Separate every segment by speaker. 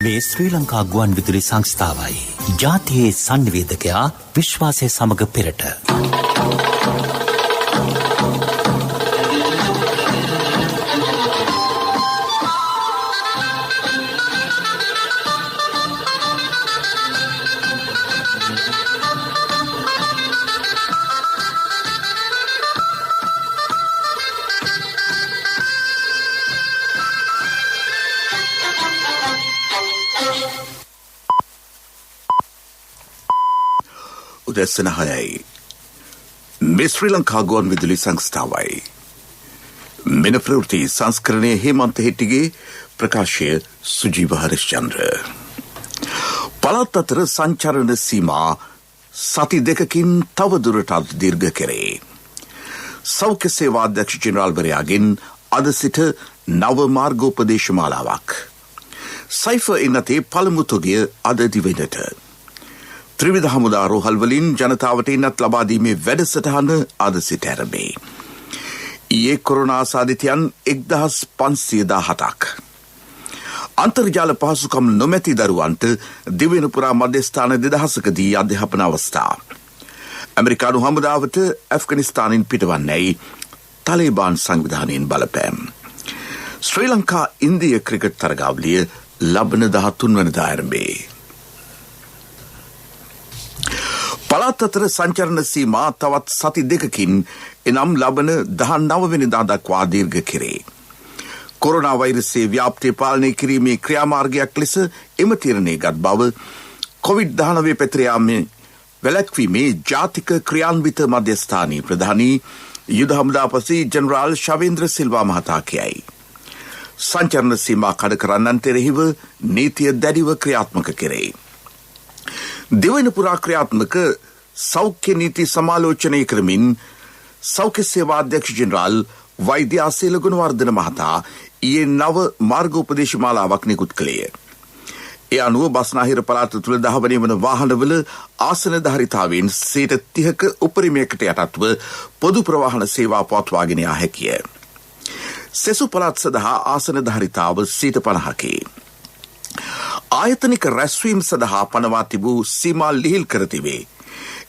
Speaker 1: මේ ශ්‍රී ලංකා ගුවන් විදුලි සංස්ථාවයි. ජාතියේ සංනිවේදකයා විශ්වාසය සමග පෙරට.
Speaker 2: උදැසන 6යි. මේ ශ්‍රී ලංකා ගුවන් විදුලි සංස්ථාවයි. මෙන ප්‍රවෘත්ති සංස්කරණයේ හේමන්ත හෙට්ටිගේ ප්‍රකාශය සුජීව හරිශ්චන්ද්‍ර. පළාත් අතර සංචරණ සීමා සති දෙකකින් තවදුරටත් දීර්ඝ කෙරේ. සෞඛ්‍ය සේවා අධ්‍යක්ෂ ජෙනරාල්වරයාගෙන් අද සිට නව මාර්ගෝපදේශ මාලාවක්. සයිෆර් ඉන්නතේ පළමු තොගය අද දිවෙනට. ත්‍රිවිධ හමුදා රෝහල් වලින් ජනතාවට ඉන්නත් ලබා දීමේ වැඩසටහන අද සිට ආරම්භයි. ඊයේ කොරෝනා ආසාදිතයන් 1517ක්. අන්තර්ජාල පහසුකම් නොමැති දරුවන්ට දිවෙන පුරා මධ්‍යස්ථාන 2000කදී අධ්‍යාපන අවස්ථා. ඇමරිකානු හමුදාවට ඇෆ්ගනිස්තානින් පිටවන්නේයි තාලිබාන් සංවිධානයෙන් බලපෑම්. ශ්‍රී ලංකා ඉන්දිය ක්‍රිකට් තරගාවලිය ලබන 13 වෙනිදා ආරම්භයි. පළාත් අතර සංචරණ සීමා තවත් සති දෙකකින් එනම් ලබන 19 වෙනිදා දක්වා දීර්ඝ කෙරේ. කොරෝනා වෛරසයේ ව්‍යාප්තිය පාලනය කිරීමේ ක්‍රියාමාර්ගයක් ලෙස එම තීරණය ගත් බව COVID-19 පැතිර යාමේ වැළැක්වීමේ ජාතික ක්‍රියාන්විත මධ්‍යස්ථානයේ ප්‍රධානී යුද හමුදාපති ජෙනරාල් ශවේන්ද්‍ර සිල්වා මහතා කියයි. සංචරණ සීමා කඩ කරන්නන් කෙරෙහිව නීතිය දැඩිව ක්‍රියාත්මක කෙරේ. දෙවන පුරා ක්‍රියාත්මක සෞඛ්‍ය නීති සමාලෝචනය කරමින් සෞඛ්‍ය සේවා අධ්‍යක්ෂ ජෙනරාල් වෛද්‍ය ආසේල ගුණවර්ධන මහතා ඊයේ නව මාර්ගෝපදේශ මාලාවක් නිකුත් කළේය. ඒ අනුව බස්නාහිර පළාත තුළ දහවනේ වන වාහනවල ආසන ධාරිතාවෙන් 30%ක උපරිමයකට යටත්ව පොදු ප්‍රවාහන සේවා පවත්වාගෙන යා හැකිය. සෙසු පළාත් සඳහා ආසන ධාරිතාව 50%කි. ආයතනික රැස්වීම් සඳහා පනවා තිබූ සීමා ලිහිල් කර තිබේ.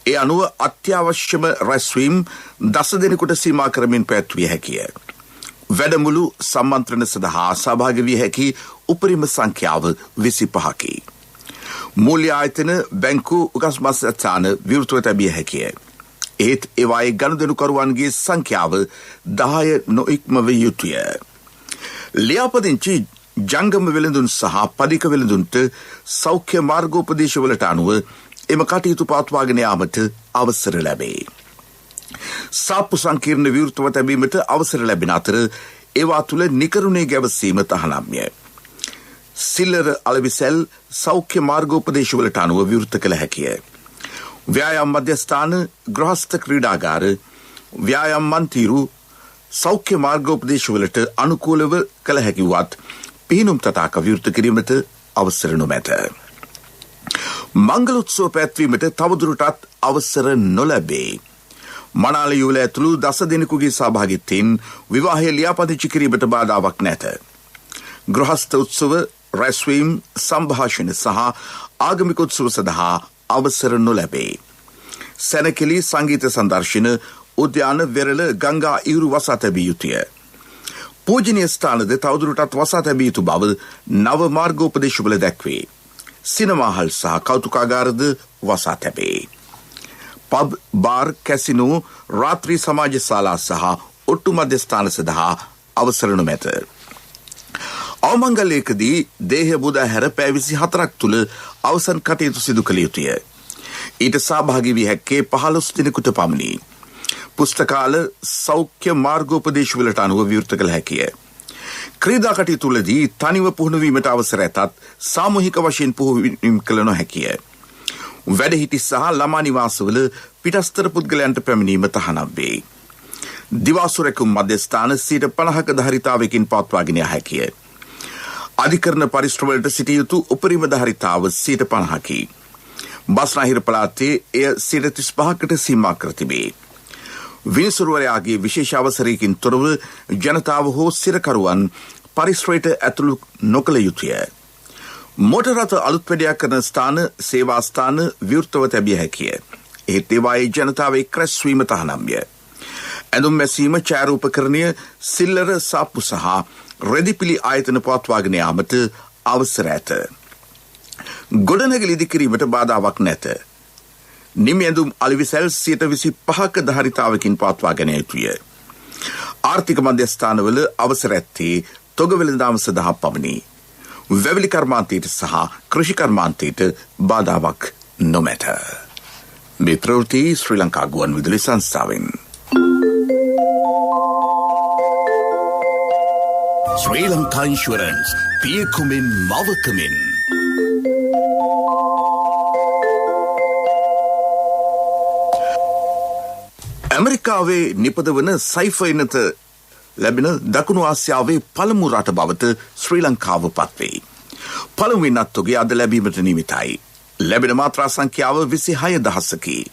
Speaker 2: ඒ අනුව අත්‍යවශ්‍යම රැස්වීම් 10 දෙනෙකුට සීමා කරමින් පැවැත්විය හැකිය. වැඩමුළු සම්මන්ත්‍රණ සඳහා සහභාගී විය හැකි උපරිම සංඛ්‍යාව 25කි. මූල්‍ය ආයතන බැංකු උගස්මස් ස්ථාන විවෘතව තැබිය හැකිය. ඒත් ඒවායේ ගනුදෙනුකරුවන්ගේ සංඛ්‍යාව 10 නොඉක්ම විය යුතුය. ලියාපදිංචි ජංගම වෙළඳුන් සහ පදික වෙළඳුන්ට සෞඛ්‍ය මාර්ගෝපදේශවලට අනුව එම කටයුතු පවත්වාගෙන යාමට අවසර ලැබේ. සාප්පු සංකීර්ණ විවෘතව තැබීමට අවසර ලැබෙන අතර ඒවා තුළ නිකරුණේ ගැවසීම තහනම්ය. සිල්ලර අලවිසැල් සෞඛ්‍ය මාර්ගෝපදේශවලට අනුව විවෘත කළ හැකිය. ව්‍යායාම් මධ්‍යස්ථාන, ගෘහස්ත ක්‍රීඩාගාර, ව්‍යායාම් මන්තිරු සෞඛ්‍ය මාර්ගෝපදේශවලට අනුකූලව කළ හැකි වත් පිහිනුම් තතාක විවෘත කිරීමට අවසර නොමැත. මංගලෝත්සව පැවැත්වීමට තවදුරටත් අවසර නොලැබේ. මනාල යුවල ඇතුළු 10 දෙනෙකුගේ සහභාගීත්වයෙන් විවාහය ලියාපදිංචි කිරීමට බාධාවක් නැත. ගෘහස්ත උත්සව, රැස්වීම්, සංභාෂණ සහ ආගමික උත්සව සඳහා අවසර නොලැබේ. සැනකෙළි සංගීත සංදර්ශන, උද්‍යාන, වෙරළ, ගංගා ඉවුරු වසා තැබිය යුතුය. පූජනීය ස්ථානද තවදුරටත් වසා තැබිය යුතු බව නව මාර්ගෝපදේශවල දැක්වේ. සිනමාහල් සහ කෞතුකාගාරද වසා තැබේ. පබ්, බාර්, කැසිනෝ, රාත්‍රී සමාජ ශාලා සහ ඔට්ටු මධ්‍යස්ථාන සඳහා අවසර නොමැත. අවමංගලයකදී දේහ බුදා හැර පැය 24ක් තුළ අවසන් කටයුතු සිදු කළ යුතුය. ඊට සහභාගී විය හැක්කේ 15 දිනකට පමණි. පුස්තකාල සෞඛ්‍ය මාර්ගෝපදේශවලට අනුව විවෘත කළ හැකිය. ක්‍රීඩා කටයුතුවලදී තනිව පුහුණු වීමට අවසර ඇතත් සාමූහික වශයෙන් පුහුණු කළ නොහැකිය. වැඩහිටි සහ ළමා නිවාසවල පිටස්තර පුද්ගලයන්ට පැමිණීම තහනම් වේ. දිවාසුරැකුම් මධ්‍යස්ථාන 50%ක ධාරිතාවකින් පවත්වාගෙන යා හැකිය. අධිකරණ පරිශ්‍රමවලට සිටිය යුතු උපරිම ධාරිතාව 50%කි. බස්නාහිර පළාතේ එය 35%කට සීමා කර තිබේ. විනිසුරුවරයාගේ විශේෂ අවසරයකින් තොරව ජනතාව හෝ සිරකරුවන් පරිශ්‍රයට ඇතුළු නොකළ යුතුය. මෝටර් රථ අලුත් වැඩයක් කරන ස්ථාන සේවා ස්ථාන විවෘතව තැබිය හැකිය. ඒත් ඒවායේ ජනතාවේ ක්‍රැස්වීම තහනම්ය. ඇඳුම් මැසීම ඡායාරූපකරණය සිල්ලර සාප්පු සහ රෙදිපිලි ආයතන පවත්වාගෙන යාමට අවසර ඇත. ගොඩනැගිලි ඉදිකිරීමට බාධාවක් නැත. නිමි ඇඳුම් අලෙවිසැල් 25% ධාරිතාවකින් පවත්වාගෙන යුතුය. ආර්ථික මධ්‍යස්ථානවල අවසර ඇත්තේ තොග වෙළඳාම සඳහා පමණි. වැවිලි කර්මාන්තයට සහ කෘෂි කර්මාන්තයට බාධාවක් නොමැත. මේ ප්‍රවෘත්ති ශ්‍රී ලංකා ගුවන්විදුලි සංස්ථාවෙන්.
Speaker 1: ශ්‍රී ලංකා ඉන්ෂුරන්ස් පියකුමින් මවකමින්.
Speaker 2: ඇමරිකාවේ නිපදවන සයිෆර් එනත ලැබෙන දකුණු ආසියාවේ පළමු රට බවට ශ්‍රී ලංකාව පත්වෙයි. පළමු වෙනත් තොගේ අද ලැබීමට නිමිතයි. ලැබෙන මාත්‍රා සංඛ්‍යාව 26,000කි.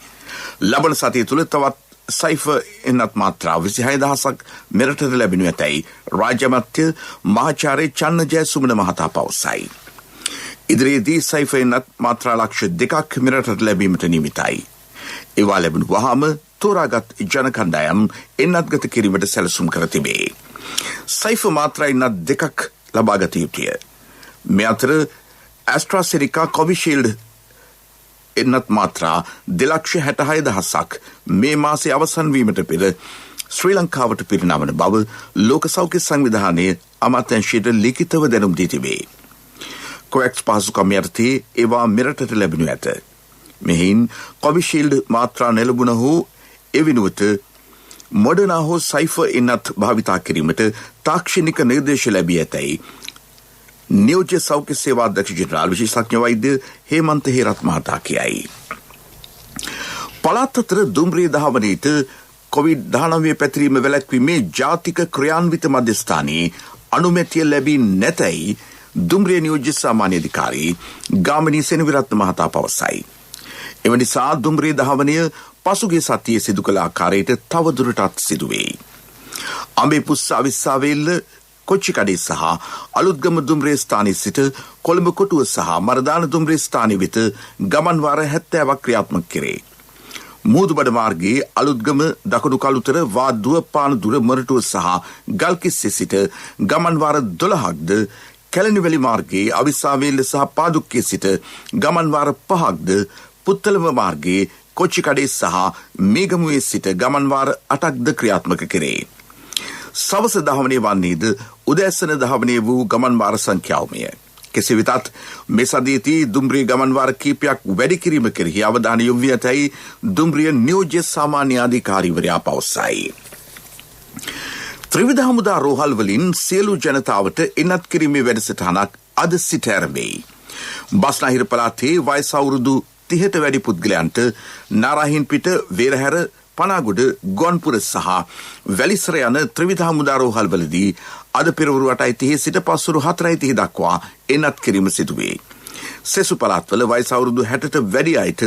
Speaker 2: ලබන සතිය තුළ තවත් සයිෆර් එනත් මාත්‍රා 26,000ක් මෙරටට ලැබෙනු ඇතැයි රාජ්‍ය අමාත්‍ය මහාචාර්ය චන්න ජයසුමන මහතා පවසයි. ඉදිරියේදී සයිෆර් එනත් මාත්‍රා ලක්ෂ 2ක් මෙරටට ලැබීමට නිමිතයි. ඒවා ලැබෙනු වහාම තෝරාගත් ජනකණ්ඩායම් එන්නත්ගත කිරීමට සැලසුම් කර තිබේ. සයිෆර් මාත්‍රා එන්නත් 2ක් ලබාගත යුතුය. මේ අතර ඇස්ට්‍රාසෙනිකා කොවිෂීල්ඩ් එන්නත් මාත්‍රා 2,66,000ක් මේ මාසයේ අවසන් වීමට පෙර ශ්‍රී ලංකාවට පිරිනමන බව ලෝක සෞඛ්‍ය සංවිධානයේ අමාත්‍යාංශයට ලිඛිතව දැනුම් දී තිබේ. කොවැක්ස් පහසුකම් යටතේ ඒවා මෙරටට ලැබෙනු ඇත. මෙහින් කොවිෂීල්ඩ් මාත්‍රා නෙළබුණ හෝ එවෙනුවට මොඩර්නා හෝ සයිෆර් එන්නත් භාවිතා කිරීමට තාක්ෂණික නිර්දේශ ලැබී ඇතැයි නියෝජ්‍ය සෞඛ්‍ය සේවා අධ්‍යක්ෂ ජෙනරාල් විශේෂඥ වෛද්‍ය හේමන්ත හේරත් මහතා කියයි. පළාත් අතර දුම්රිය දහවනේට කොවිඩ්-19 පැතිරීම වැළැක්වීමේ ජාතික ක්‍රියාන්විත මධ්‍යස්ථානයේ අනුමැතිය ලැබී නැතැයි දුම්රිය නියෝජ්‍ය සාමාන්‍ය අධිකාරී ගාමිණී සෙනවිරත්න මහතා පවසයි. එම නිසා දුම්රිය දහවනය පසුගිය සතියේ සිදු කළ ආකාරයට තවදුරටත් සිදුවේ. අඹේපුස්ස අවිස්සාවේල්ල කොච්චිකඩේ සහ අලුත්ගම දුම්රිය ස්ථානයේ සිට කොළඹ කොටුව සහ මරදාන දුම්රිය ස්ථානයේ වෙත ගමන් වාර 70ක් ක්‍රියාත්මක කෙරේ. මුහුදුබඩ මාර්ගයේ අලුත්ගම දකුණු කළුතර වාද්දුව පානදුර මොරටුව සහ ගල්කිස්සේ සිට ගමන් වාර 12ක්ද කැලණිවැලි මාර්ගයේ අවිස්සාවේල්ල සහ පාදුක්කේ සිට ගමන් වාර 5ක්ද පුත්තලම මාර්ගයේ කොච්චිකඩේ සහ මේගමුවේ සිට ගමන් වාර 8ක්ද ක්‍රියාත්මක කෙරේ. සවස දහවනේ වන්නේද උදෑසන දහවනේ වූ ගමන් වාර සංඛ්‍යාවමය. කෙසේ වෙතත් මේ සතියේදී දුම්රිය ගමන් වාර කීපයක් වැඩි කිරීම කෙරෙහි අවධානය යොමු වී ඇතැයි දුම්රිය නියෝජ්‍ය සාමාන්‍ය අධිකාරීවරයා පවසයි. ත්‍රිවිධ හමුදා රෝහල් වලින් සියලු ජනතාවට එන්නත් කිරීමේ වැඩසටහනක් අද සිට ආරම්භයි. බස්නාහිර පළාතේ වයස අවුරුදු 30ට වැඩි පුද්ගලයන්ට නාරාහින් පිට වේරහැර පනාගොඩ ගොන්පුර සහ වැලිසර යන ත්‍රිවිධ හමුදා රෝහල් වලදී අද පෙරවරු 8:30 සිට පස්වරු 4:30 දක්වා එන්නත් කිරීම සිදුවේ. සෙසු පළාත්වල වයස අවුරුදු 60ට වැඩි අයට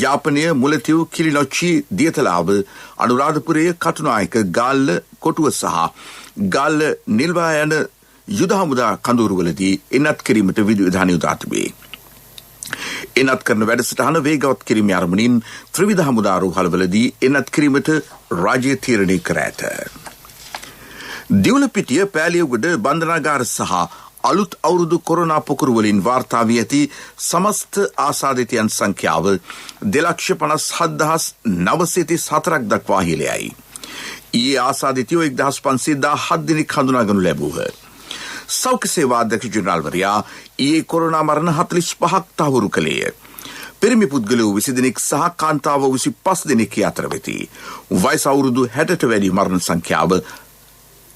Speaker 2: යාපනය මුලතිව් කිලිනොච්චි දියතලාව අනුරාධපුරයේ කටුනායක ගාල්ල කොටුව සහ ගාල්ල නිල්වා යන යුද හමුදා කඳවුරුවලදී එන්නත් කිරීමට විධානය යොදා තිබේ. එන්නත් කරන වැඩසටහන වේගවත් කිරීම අරමුණින් ත්‍රිවිධ හමුදා රෝහල්වලදී එන්නත් කිරීමට රාජ්‍ය තීරණය කර ඇත. දිවුලපිටිය පෑලියගොඩ බන්ධනාගාර සහ අලුත් අවුරුදු කොරෝනා පොකුරු වලින් වාර්තා වී ඇති සමස්ත ආසාදිතයන් සංඛ්‍යාව 2,57,934ක් දක්වා ඉහළයි. ඊයේ ආසාදිතයෝ 1,517 දෙනෙක් හඳුනාගනු ලැබුව. සෞඛ්‍ය සේවා අධ්‍යක්ෂ ජෙනරාල්වරයා ඊයේ කොරෝනා මරණ 45ක් තහවුරු කළේය. පිරිමි පුද්ගලයෝ 20 දෙනෙක් සහ කාන්තාව 25 දෙනෙක් අතර වෙති. වයස අවුරුදු 60ට වැඩි මරණ සංඛ්‍යාව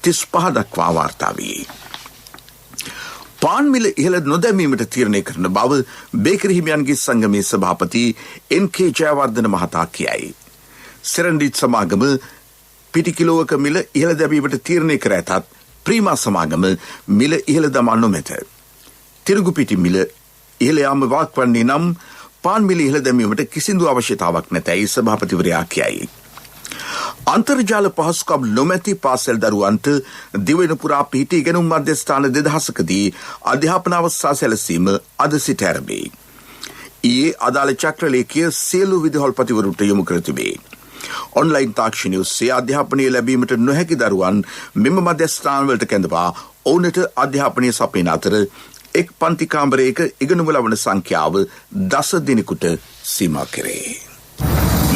Speaker 2: 35 දක්වා වාර්තා වී. පාන් මිල ඉහළ නොදැමීමට තීරණය කරන බව බේකරි හිමියන්ගේ සංගමේ සභාපති එන්.කේ. ජයවර්ධන මහතා කියයි. සෙරන්ඩිත් සමාගම පිටි කිලෝවක මිල ඉහළ දැමීමට තීරණය කර ඇතත් ප්‍රීමා සමාගම මිල ඉහළ දමා නොමැත. තිරුගු පිටි මිල ඉහළ යාම වාක්වන්නේ නම් පාන් මිල ඉහළ දැමීමට කිසිදු අවශ්‍යතාවක් නැතැයි සභාපතිවරයා කියයි. අන්තර්ජාල පහසුකම් නොමැති පාසල් දරුවන්ට දිවෙන පුරා පිහිටි ඉගෙනුම් මධ්‍යස්ථාන 2000කදී අධ්‍යාපන අවස්ථා සැලසීම අද සිට ආරම්භයි. ඊයේ අදාළ චක්‍රලේඛය සියලු විදුහල්පතිවරුන්ට යොමු කර තිබේ. ඔන්ලයින් තාක්ෂණය ඔස්සේ අධ්‍යාපනය ලැබීමට නොහැකි දරුවන් මෙම මධ්‍යස්ථානවලට කැඳවා ඔවුනට අධ්‍යාපනය සපයන අතර එක් පන්ති කාමරයක ඉගෙනුම ලබන සංඛ්‍යාව 10 දිනකට සීමා කෙරේ.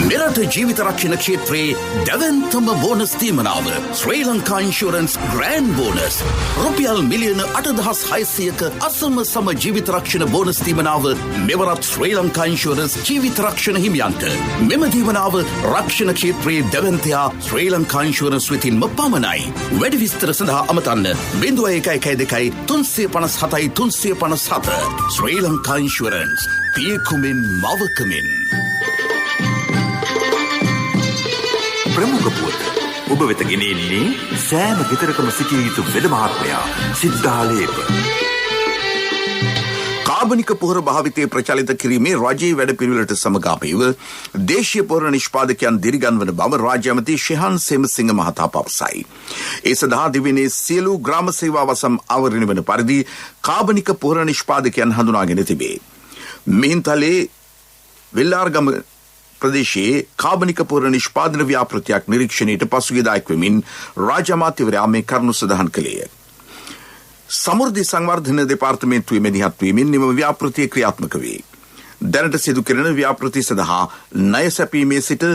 Speaker 1: මෙරට ජීවිත රක්ෂණ ක්ෂේත්‍රයේ දැවැන්තම බෝනස් තීමනාව ශ්‍රී ලංකා ඉන්ෂුරන්ස් ග්‍රෑන්ඩ් බෝනස් රුපියල් මිලියන 8,600ක අසම සම ජීවිත රක්ෂණ බෝනස් තීමනාව මෙවරත් ශ්‍රී ලංකා ඉන්ෂුරන්ස් ජීවිත රක්ෂණ හිමියන්ට මෙම තීමනාව රක්ෂණ ක්ෂේත්‍රයේ දැවැන්තයා ශ්‍රී ලංකා ඉන්ෂුරන්ස් වෙතින්ම පමණයි. වැඩි විස්තර සඳහා අමතන්න 0112 357 357 ශ්‍රී ලංකා ඉන්ෂුරන්ස් පියකුමින් මවකමින්.
Speaker 3: ප්‍රමුඛ පුවත ඔබ වෙත ගෙනෙන්නේ සෑම ගෙදරකම සිටිය යුතු වෙද මහත්මයා සිද්ධාලේප.
Speaker 2: කාබනික පොහොර භාවිතය ප්‍රචලිත කිරීමේ රජයේ වැඩපිළිවෙලට සමගාමීව දේශීය පොහොර නිෂ්පාදකයන් දිරිගන්වන බව රාජ්‍ය ඇමති ශිහාන් සේමසිංහ මහතා පවසයි. ඒ සඳහා දිවයිනේ සියලු ග්‍රාම සේවා වසම් ආවරණය වන පරිදි කාබනික පොහොර නිෂ්පාදකයන් හඳුනාගෙන තිබේ. මිහින්තලේ වෙල්ලාර්ගම ප්‍රදේශයේ කාබනික පොහොර නිෂ්පාදන ව්‍යාපෘතියක් නිරීක්ෂණයට පසුගියදා එක්වමින් රාජ්‍ය අමාත්‍යවරයා මේ කරුණු සඳහන් කළේය. සමෘද්ධි සංවර්ධන දෙපාර්තමේන්තුවේ මෙදිහත් වීමෙන් නිම ව්‍යාපෘතිය ක්‍රියාත්මක වේ. දැනට සිදු කෙරෙන ව්‍යාපෘති සඳහා ණය සැපීමේ සිට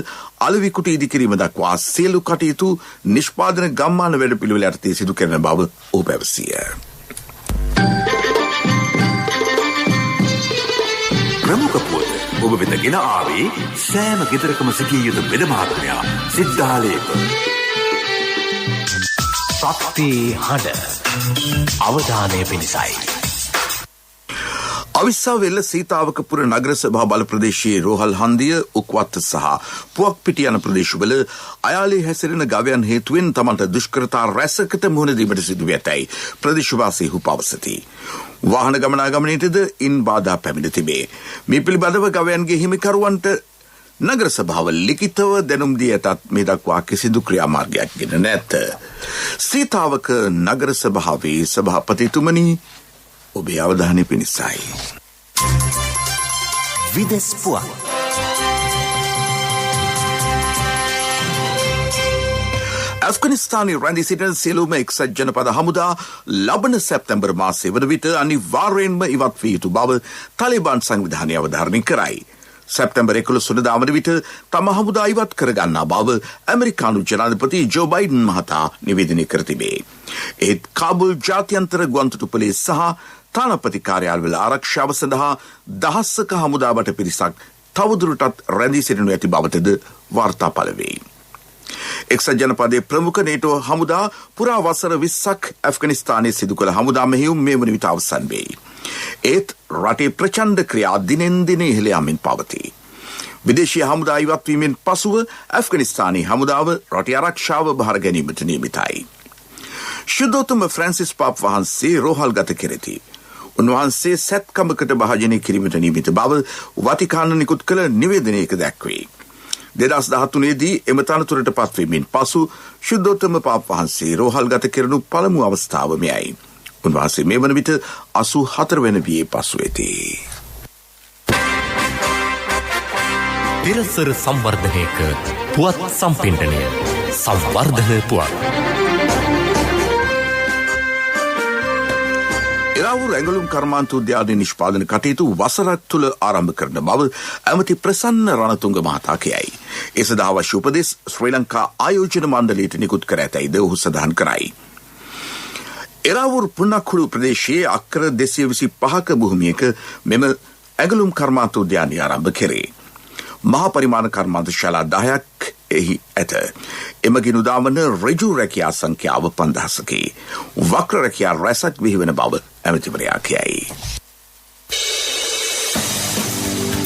Speaker 2: අලෙවි කුටි ඉදිකිරීම දක්වා සියලු කටයුතු නිෂ්පාදන ගම්මාන වැඩපිළිවෙල යටතේ සිදු කෙරෙන බව ඔහු පැවසිය.
Speaker 3: ප්‍රමුඛ පුවත ඔබ වෙත ගෙන ආවේ සෑම ගෙදරකම සිටිය යුතු වෙද මහත්මයා සිද්ධාලේප.
Speaker 1: ශක්ති හඬ අවධානය පිණිසයි.
Speaker 2: අවිස්සාවෙල්ල සීතාවකපුර නගර සභා බල ප්‍රදේශයේ රෝහල් හන්දිය උක්වත්ත සහ පුවක් පිටි යන ප්‍රදේශවල අයාලේ හැසිරෙන ගවයන් හේතුවෙන් තමන්ට දුෂ්කරතා රැසකට මුහුණ දීමට සිදු වී ඇතැයි ප්‍රදේශවාසීහු පවසති. වාහන ගමනාගමනයටද ඉන් බාධා පැමිණ තිබේ. මේ පිළිබඳව ගවයන්ගේ හිමිකරුවන්ට නගර සභාව ලිඛිතව දැනුම් දී ඇතත් මේ දක්වා කිසිදු ක්‍රියාමාර්ගයක් ගෙන නැත. සීතාවක නගර සභාවේ සභාපතිතුමනි ඔබේ අවධානය පිණිසයි.
Speaker 1: විදෙස් පුවත්.
Speaker 2: ඇෆ්ගනිස්තානයේ රැඳී සිටින සියලුම එක්සත් ජනපද හමුදා ලබන සැප්තැම්බර් මාසයේ වන විට අනිවාර්යයෙන්ම ඉවත් විය යුතු බව තාලිබාන් සංවිධානය අවධාරණය කරයි. සැප්තැම්බර් 11 වෙනිදා වන විට තම හමුදා ඉවත් කරගන්නා බව ඇමරිකානු ජනාධිපති ජෝ බයිඩන් මහතා නිවේදනය කර තිබේ. ඒත් කාබුල් ජාත්‍යන්තර ගුවන්තොටුපළේ සහ තානාපති කාර්යාලවල ආරක්ෂාව සඳහා දහස්සක හමුදාවට පිරිසක් තවදුරටත් රැඳී සිටිනු ඇති බවටද වාර්තා පළ වෙයි. එක්සත් ජනපදයේ ප්‍රමුඛ නේටෝ හමුදා පුරා වසර 20ක් ඇෆ්ගනිස්තානයේ සිදු කළ හමුදා මෙහෙයුම් මේ වන විට අවසන් වෙයි. ඒත් රටේ ප්‍රචණ්ඩ ක්‍රියා දිනෙන් දින ඉහළ යමින් පවතී. විදේශීය හමුදා ඉවත් වීමෙන් පසුව ඇෆ්ගනිස්තානයේ හමුදාව රටේ ආරක්ෂාව බාර ගැනීමට නියමිතයි. ශුද්ධෝත්තම ෆ්‍රැන්සිස් පාප් වහන්සේ රෝහල් ගත කෙරෙති. උන්වහන්සේ සැත්කමකට භාජනය කිරීමට නියමිත බව වතිකාන නිකුත් කළ නිවේදනයක දැක්වේ. 2013දී එම තනතුරට පත්වීමෙන් පසු ශුද්ධෝත්තම පාප් වහන්සේ රෝහල් ගත කෙරෙනු පළමු අවස්ථාව මෙයයි. උන්වහන්සේ මේ වන විට 84 වෙනි වියේ පසු වෙති.
Speaker 4: තිරසර සංවර්ධනයක පුවත් සම්පින්ඩනය සංවර්ධන පුවත්.
Speaker 2: එරාවුරු ඇඟලුම් කර්මාන්ත උද්‍යානයේ නිෂ්පාදන කටයුතු වසරක් තුළ ආරම්භ කරන බව ඇමති ප්‍රසන්න රණතුංග මහතා කියයි. ඒ සඳහා අවශ්‍ය උපදෙස් ශ්‍රී ලංකා ආයෝජන මණ්ඩලයට නිකුත් කර ඇතැයිද ඔහු සඳහන් කරයි. එරාවුරු පුන්නක්කුඩු ප්‍රදේශයේ අක්කර 225ක භූමියක මෙම ඇඟලුම් කර්මාන්ත උද්‍යානය ආරම්භ කෙරේ. මහා පරිමාණ කර්මාන්ත ශාලා 10ක් එහි ඇත. එමගින් උදාවන ඍජු රැකියා සංඛ්‍යාව 5000කි. වක්‍ර රැකියා රැසක් විහිවන බව ඇමතිවරයා කියයි.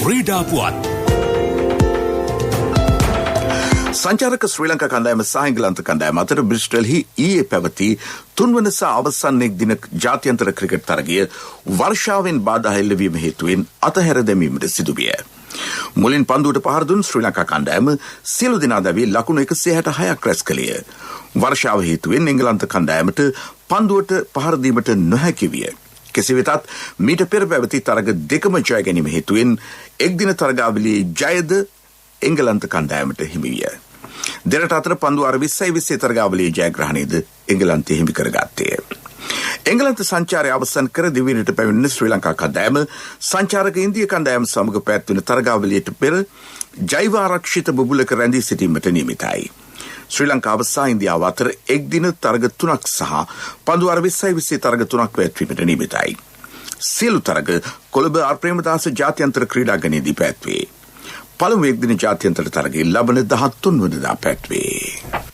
Speaker 4: ක්‍රීඩා පුවත්.
Speaker 2: සංචාරක ශ්‍රී ලංකා කණ්ඩායම සහ එංගලන්ත කණ්ඩායම අතර බ්‍රිස්ටල්හි ඊයේ පැවති තුන්වන සහ අවසන් එක් දින ජාත්‍යන්තර ක්‍රිකට් තරගය වර්ෂාවෙන් බාධා එල්ලවීම හේතුවෙන් අතහැර දැමීමට සිදුවිය. මුලින් පන්දුවට පහර දුන් ශ්‍රී ලංකා කණ්ඩායම සියලු දෙනා දැවී ලකුණු 166ක් රැස් කළේය. වර්ෂාව හේතුවෙන් එංගලන්ත කණ්ඩායමට පන්දුවට පහර දීමට නොහැකි විය. කෙසේ වෙතත් මීට පෙර පැවති තරග දෙකම ජය ගැනීම හේතුවෙන් එක්දින තරගාවලියේ ජයද එංගලන්ත කණ්ඩායමට හිමි විය. දෙරට අතර පන්දු 20 තරගාවලියේ ජයග්‍රහණයද එංගලන්තය හිමි කරගත්තේ. එංගලන්ත සංචාරය අවසන් කර දිවයිනට පැමිණෙන ශ්‍රී ලංකා කණ්ඩායම සංචාරක ඉන්දිය කණ්ඩායම සමග පැවැත්වෙන තරගාවලියට පෙර ජෛව ආරක්ෂිත බුබුලක රැඳී සිටීමට නියමිතයි. ශ්‍රී ලංකාව සහ ඉන්දියාව අතර එක්දින තරග 3ක් සහ පන්දු 20 තරග 3ක් පැවැත්වීමට නියමිතයි. සියලු තරග කොළඹ ආර් ප්‍රේමදාස ජාත්‍යන්තර ක්‍රීඩාංගණයේදී පැවැත්වේ. පළමු එක්දින ජාත්‍යන්තර තරගයේ ලබන 13 වෙනිදා පැවැත්වේ.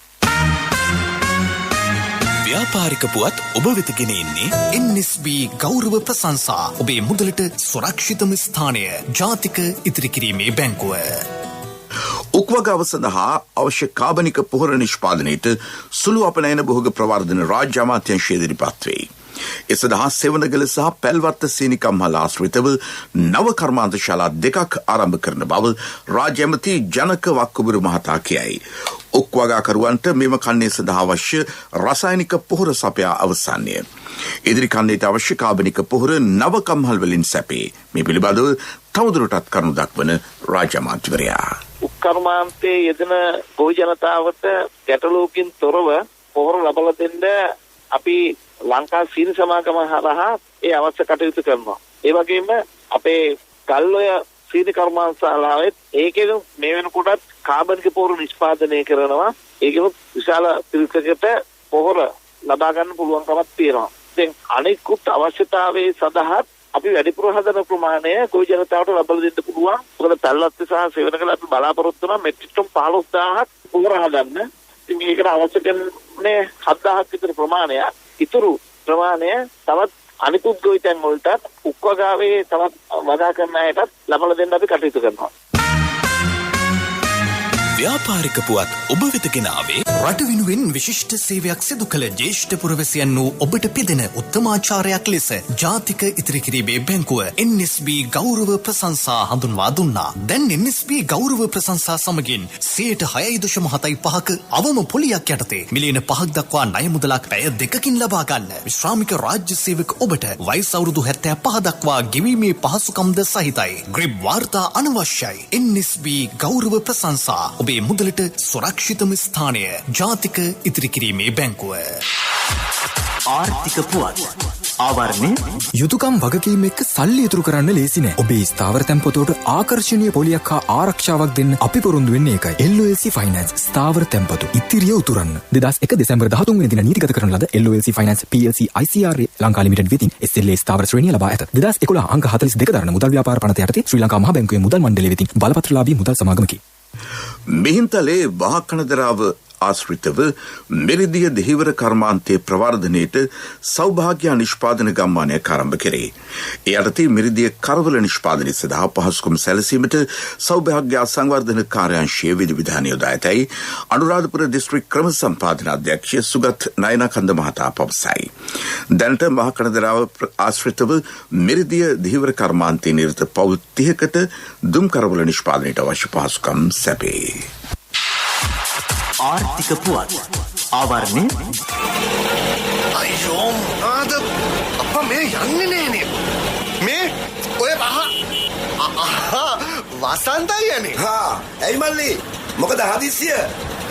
Speaker 4: ව්‍යාපාරික පුවත් ඔබ වෙත ගෙන එන්නේ NSB ගෞරව ප්‍රශංසා. ඔබේ මුදලට සුරක්ෂිතම ස්ථානය ජාතික ඉතිරි කිරීමේ බැංකුව.
Speaker 2: උක්වගාව සඳහා අවශ්‍ය කාබනික පොහොර නිෂ්පාදනයට සුළු අපනයන භෝග ප්‍රවර්ධන රාජ්‍ය අමාත්‍යාංශය ඉදිරිපත් වේ. ඒ සඳහා සෙවණගල සහ පැල්වත්ත සීනිකම්හල ආශ්‍රිතව නව කර්මාන්ත ශාලා 2ක් ආරම්භ කරන බව රාජ්‍ය ඇමති ජනක වක්කුබුරු මහතා කියයි. උක්වගාකරුවන්ට මෙම කන්නේ සඳහා අවශ්‍ය රසායනික පොහොර සපයා අවසන්ය. ඉදිරි කන්නේට අවශ්‍ය කාබනික පොහොර නව කම්හල් වලින් සැපේ. මේ පිළිබඳව තවදුරටත් කරුණු දක්වන රාජ්‍ය අමාත්‍යවරයා.
Speaker 5: කර්මාන්තයේ යෙදෙන ගොවි ජනතාවට ගැටලුවකින් තොරව පොහොර ලබා දෙන්න අපි ලංකා සීනි සමාගම හරහා ඒ අවශ්‍ය කටයුතු කරනවා. ඒ වගේම අපේ ගල්ඔය සීනි කර්මාන්තශාලාවෙත් ඒකෙන් මේ වෙනකොටත් කාබනික පොහොර නිෂ්පාදනය කරනවා. ඒකෙම විශාල පිරිසකට පොහොර ලබා ගන්න පුළුවන්කමක් තියෙනවා. දැන් අනෙකුත් අවශ්‍යතාවයේ සඳහා අපි වැඩිපුර හදන ප්‍රමාණය ගොවි ජනතාවට ලබා දෙන්න පුළුවන්. මොකද පැල්ලත්ති සහ සෙවණගල අපි බලාපොරොත්තු වෙනවා මෙට්‍රික් ටන් 15000ක් පොහොර හදන්න. ඉතින් මේකට අවශ්‍ය කරන්නේ 7000ක් විතර ප්‍රමාණයක්. ඉතුරු ප්‍රමාණය තවත් අනිකුත් ගොවිතැන් වලට උක්වගාවේ තවත් වගා කරන අයටත් ලබා දෙන්න අපි කටයුතු කරනවා.
Speaker 4: ව්‍යාපාරික පුවත් ඔබ වෙත ගෙන ආවේ රට වෙනුවෙන් විශිෂ්ට සේවයක් සිදු කළ ජ්‍යෙෂ්ඨ පුරවැසියන් වූ ඔබට පිදෙන උත්තමාචාරයක් ලෙස ජාතික ඉතිරි කිරීමේ බැංකුව NSB ගෞරව ප්‍රශංසා හඳුන්වා දුන්නා. දැන් NSB ගෞරව ප්‍රශංසා සමගින් 6.5% අවම පොලියක් යටතේ මිලියන 5ක් දක්වා ණය මුදලක් පැය 2කින් ලබා ගන්න. විශ්‍රාමික රාජ්‍ය සේවක ඔබට වයස අවුරුදු 75 දක්වා ගෙවීමේ පහසුකම්ද සහිතයි. ග්‍රිබ් වාර්තා අනවශ්‍යයි. NSB ගෞරව ප්‍රශංසා ඔබේ මුදලට සුරක්ෂිතම ස්ථානය ජාතික ඉතිරි කිරීමේ බැංකුව.
Speaker 3: ආර්ථික පුවත් ආවරණය
Speaker 6: යුතුයකම් වගකීම් එක්ක සල්ලි ඉතුරු කරන්න ලේසි නෑ. ඔබේ ස්ථාවර තැන්පතට ආකර්ෂණීය පොලියක් හා ආරක්ෂාවක් දෙන්න අපි පොරොන්දු වෙන්නේ ඒකයි. LOLC Finance ස්ථාවර තැන්පතු ඉතිරිය උතුරන්න. 2001 දෙසැම්බර් 13 වෙනි දින නීතිගත කරන ලද LOLC Finance PLC ICRA Lanka limited වෙතින් SLA ස්ථාවර ශ්‍රේණිය ලබා ඇත. 2011 අංක 42 දරන මුදල් ව්‍යාපාර පනත යටතේ ශ්‍රී ලංකා මහා බැංකුවේ මුදල් මණ්ඩලය වෙතින් බලපත්‍රලාභී මුදල් සමාගමකි.
Speaker 2: මිහින්තලේ වාහකනදරාව ආශ්‍රිතව මෙරිදිය දෙහිවර කර්මාන්තයේ ප්‍රවර්ධනයට සෞභාග්‍ය නිෂ්පාදන ගම්මානයක් ආරම්භ කෙරේ. ඒ යටතේ මෙරිදිය කරවල නිෂ්පාදනය සඳහා පහසුකම් සැලසීමට සෞභාග්‍ය සංවර්ධන කාර්යාංශයේ විධානය යොදා ඇතැයි අනුරාධපුර දිස්ත්‍රික් ක්‍රම සම්පාදන අධ්‍යක්ෂ සුගත් නයනකන්ද මහතා පවසයි. දැනට වාහකනදරාව ආශ්‍රිතව මෙරිදිය දෙහිවර කර්මාන්තයේ නිරත පවුල් 30කට දුම් කරවල නිෂ්පාදනයට අවශ්‍ය පහසුකම් සැපේ.
Speaker 3: ආර්ථික පුවත් ආවරණය
Speaker 7: අයියෝ ආද අප්පා මේ යන්නේ නෑනේ මේ ඔය වසන්තයි යන්නේ
Speaker 8: ඇයි මල්ලි මොකද හදිස්සිය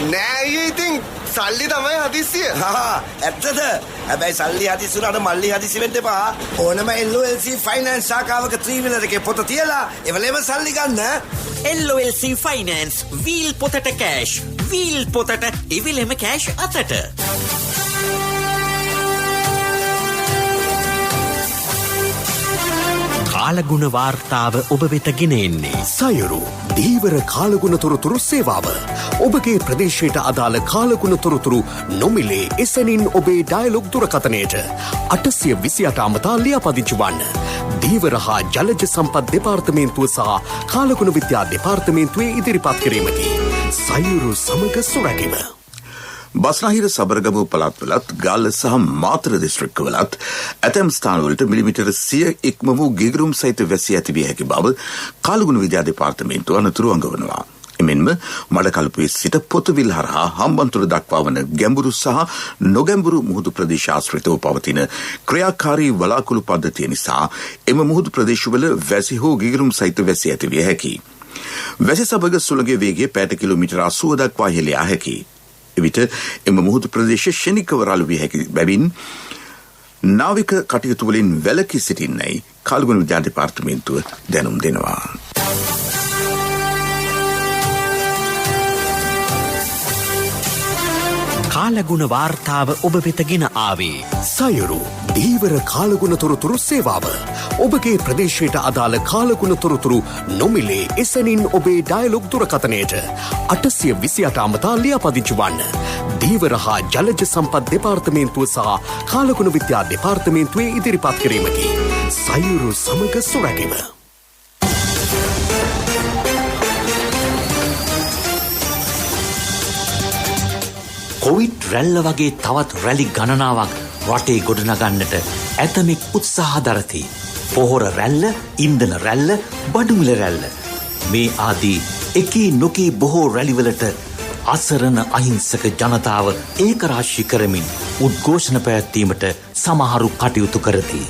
Speaker 7: නෑ ඉතින් සල්ලි තමයි හදිස්සිය
Speaker 8: ඇත්තද හැබැයි සල්ලි හදිස්සි උනාට මල්ලි හදිස්සි වෙන්න එපා ඕනම LOLC ෆයිනෑන්ස් ශාඛාවක ත්‍රිවිලර් එකේ පොත තියලා එවලේම සල්ලි ගන්න
Speaker 9: LOLC ෆයිනෑන්ස් වීල් පොතට කෑෂ් වීල් පොතට එවිලෙම කෑෂ් අතට කාලගුණ වාර්තාව ඔබ වෙත ගෙන එන්නේ
Speaker 10: සයුරු දීවර කාලගුණ තොරතුරු සේවාව. ඔබගේ ප්‍රදේශයට අදාළ කාලගුණ තොරතුරු නොමිලේ එසැනින් ඔබේ ඩයලොග් දුරකථනයට 828 අමතා ලියාපදිංචි වන්න. දීවර හා ජලජ සම්පත් දෙපාර්තමේන්තුව සහ කාලගුණ විද්‍යා දෙපාර්තමේන්තුවේ ඉදිරිපත් කිරීමකි. සයුරු සමග සුරැකීම.
Speaker 2: බස්නාහිර සබරගමු පළාත්වලත් ගාල්ල සහ මාතර දිස්ත්‍රික්කවලත් ඇතැම් ස්ථානවලට මිලිමීටර 100 ඉක්ම වූ ගිගුරුම් සහිත වැසි ඇතිවිය හැකි බව කාලගුණ විද්‍යා දෙපාර්තමේන්තුව අනතුරු අඟවනවා. එමෙන්ම මඩකලපුවේ සිට පොතුවිල් හරහා හම්බන්තොට දක්වා වන ගැඹුරු සහ නොගැඹුරු මුහුදු ප්‍රදේශ ආශ්‍රිතව පවතින ක්‍රියාකාරී වලාකුළු පද්ධතිය නිසා එම මුහුදු ප්‍රදේශවල වැසි හෝ ගිගුරුම් සහිත වැසි ඇතිවිය හැකියි. වැසි සබග සුළඟේ වේගය පැයට කිලෝමීටර 80 දක්වා ඉහළ යා හැකියි. එවිට එම මුහුදු ප්‍රදේශ ශනිකව රළු විය හැකි බැවින් නාවික කටයුතු වලින් වැළකී සිටින්නයි කාලගුණ විද්‍යා දෙපාර්තමේන්තුව දැනුම් දෙනවා.
Speaker 9: කාලගුණ වාර්තාව ඔබ වෙතගෙන ආවේ
Speaker 10: සයුරු දීවර කාලගුණ තොරතුරු සේවාව. ඔබගේ ප්‍රදේශයට අදාළ කාලගුණ තොරතුරු නොමිලේ එසැනින් ඔබේ ඩයලොග් දුරකථනයට 828 අමතා ලියාපදිංචි වන්න. දීවර හා ජලජ සම්පත් දෙපාර්තමේන්තුව සහ කාලගුණ විද්‍යා දෙපාර්තමේන්තුවේ ඉදිරිපත් කිරීමකි. සයුරු සමග සුරැකීම.
Speaker 9: කොවිඩ් රැල්ල වගේ තවත් රැලි ගණනාවක් රටේ ගොඩනගන්නට ඇතමෙක් උත්සාහ දරති. පොහොර රැල්ල, ඉන්ධන රැල්ල, බඩුමිල රැල්ල. මේ ආදී එකී නොකී බොහෝ රැලිවලට අසරණ අහිංසක ජනතාව ඒකරාශී කරමින් උද්ඝෝෂණ පැවැත්වීමට සමහරු කටයුතු කරති.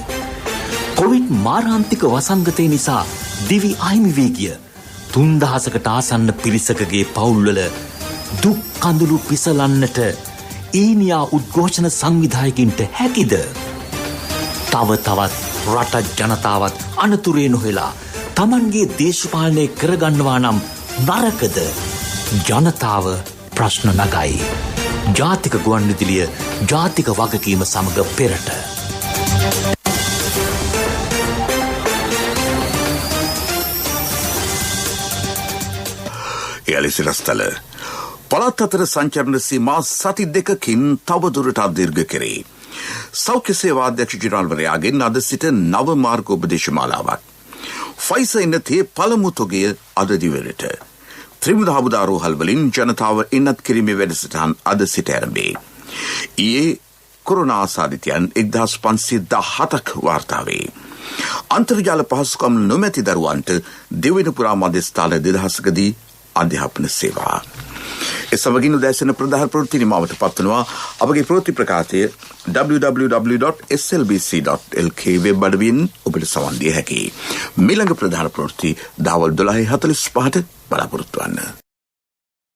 Speaker 9: කොවිඩ් මාරාන්තික වසංගතය නිසා දිවි අහිමි වී ගිය 3000කට ආසන්න පිරිසකගේ පවුල්වල දුක් කඳුළු පිසලන්නට ඊනියා උද්ඝෝෂණ සංවිධායකින්ට හැකිද? තව තවත් රට ජනතාවත් අනතුරේ නොහෙලා තමන්ගේ දේශපාලනය කරගන්නවා නම් නරකද? ජනතාව ප්‍රශ්න නගයි. ජාතික ගුවන්විදුලිය ජාතික වගකීම සමග පෙරට.
Speaker 2: එලිසිරස්තල පළාත් අතර සංචරණ සීමා සති දෙකකින් තවදුරටත් දීර්ඝ කෙරේ. සෞඛ්‍ය සේවා අධ්‍යක්ෂ ජනරාල්වරයාගෙන් අද සිට නව මාර්ග උපදේශ මාලාවක්. ෆයිසර් ඉන්නතේ පළමු තොගය අද දිවයිනට. ත්‍රිවිධ හමුදා රෝහල් වලින් ජනතාව ඉන්නත් කිරීමේ වැඩසටහන් අද සිට ආරම්භයි. ඊයේ කොරෝනා ආසාදිතයන් 1517ක් වාර්තා වේ. අන්තර්ජාල පහසුකම් නොමැති දරුවන්ට දෙවෙනි පුරා මධ්‍යස්ථාන 2000කදී අධ්‍යාපන සේවා. ඒ සමගින් උදෑසන ප්‍රධාන ප්‍රවෘත්ති නිමාවට පත්වනවා. අපගේ ප්‍රවෘත්ති ප්‍රකාශය www.slbc.lk වෙබ් අඩවියෙන් ඔබට සවන් දිය හැකියි. මීළඟ ප්‍රධාන ප්‍රවෘත්ති දහවල් 12:45ට බලාපොරොත්තු වන්න.